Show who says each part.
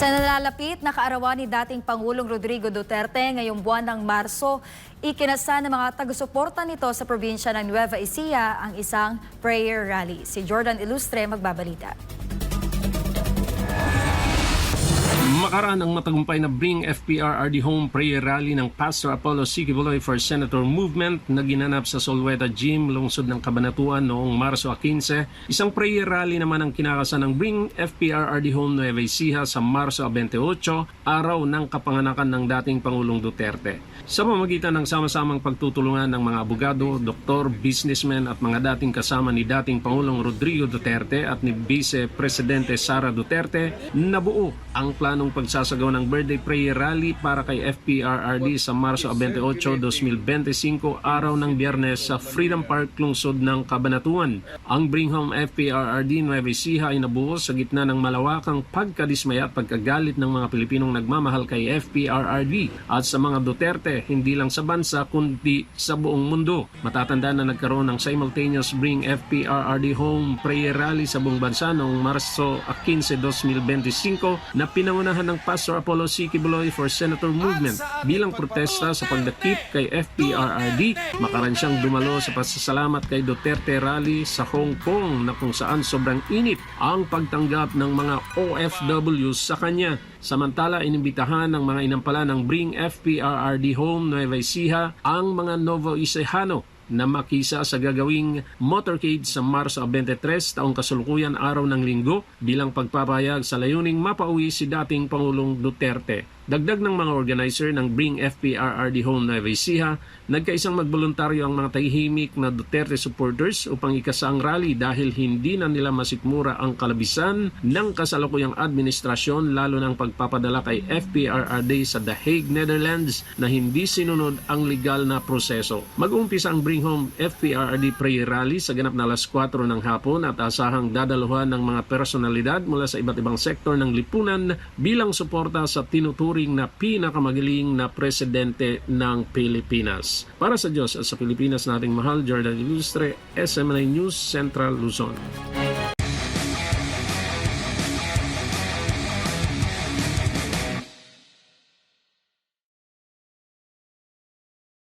Speaker 1: Sa nalalapit na kaarawan ni dating Pangulong Rodrigo Duterte ngayong buwan ng Marso, ikinasa ng mga taga-suporta nito sa probinsya ng Nueva Ecija ang isang prayer rally. Si Jordan Ilustre magbabalita.
Speaker 2: Makaraan ang matagumpay na Bring FPRRD Home Prayer Rally ng Pastor Apollo C. Quiboloy for Senator Movement na ginanap sa Solweta Gym, lungsod ng Cabanatuan noong Marso 15. Isang prayer rally naman ang kinakasa ng Bring FPRRD Home Nueva Ecija sa Marso 28, araw ng kapanganakan ng dating Pangulong Duterte. Sa pamamagitan ng sama-samang pagtutulungan ng mga abogado, doktor, businessmen at mga dating kasama ni dating Pangulong Rodrigo Duterte at ni Vice Presidente Sara Duterte, nabuo ang planong pagsasagawa ng birthday prayer rally para kay FPRRD sa Marso 28, 2025, araw ng Biyernes sa Freedom Park, lungsod ng Cabanatuan. Ang Bring Home FPRRD Nueva Ecija ay nabuo sa gitna ng malawakang pagkadismaya at pagkagalit ng mga Pilipinong nagmamahal kay FPRRD at sa mga Duterte, hindi lang sa bansa kundi sa buong mundo. Matatanda na nagkaroon ng simultaneous Bring FPRRD Home Prayer Rally sa buong bansa noong Marso 15, 2025 na pinangunahan ng Pastor Apollo C. Quiboloy for Senator Movement bilang protesta sa pagdakip kay FPRRD. Makaran siyang dumalo sa pasasalamat kay Duterte Rally sa Hong Kong na kung saan sobrang init ang pagtanggap ng mga OFW sa kanya. Samantala, inimbitahan ng mga inampala ng Bring FPRRD Home Nueva Ecija ang mga Novo Ecijano na makisa sa gagawing motorcade sa Marso 23, taong kasulukuyan araw ng Linggo, bilang pagpapahayag sa layuning mapauwi si dating Pangulong Duterte. Dagdag ng mga organizer ng Bring FPRRD Home Nueva Ecija, nagkaisang magboluntaryo ang mga tahimik na Duterte supporters upang ikasa ang rally dahil hindi na nila masikmura ang kalabisan ng kasalukuyang administrasyon, lalo ng pagpapadala kay FPRRD sa The Hague, Netherlands na hindi sinunod ang legal na proseso. Mag-uumpisa ang Bring Home FPRRD Prayer Rally sa ganap na alas 4 ng hapon at asahang dadaluhan ng mga personalidad mula sa iba't ibang sektor ng lipunan bilang suporta sa tinuturing na pinakamagaling na presidente ng Pilipinas. Para sa Diyos at sa Pilipinas nating mahal, Jordan Ilustre, SMNI News, Central Luzon.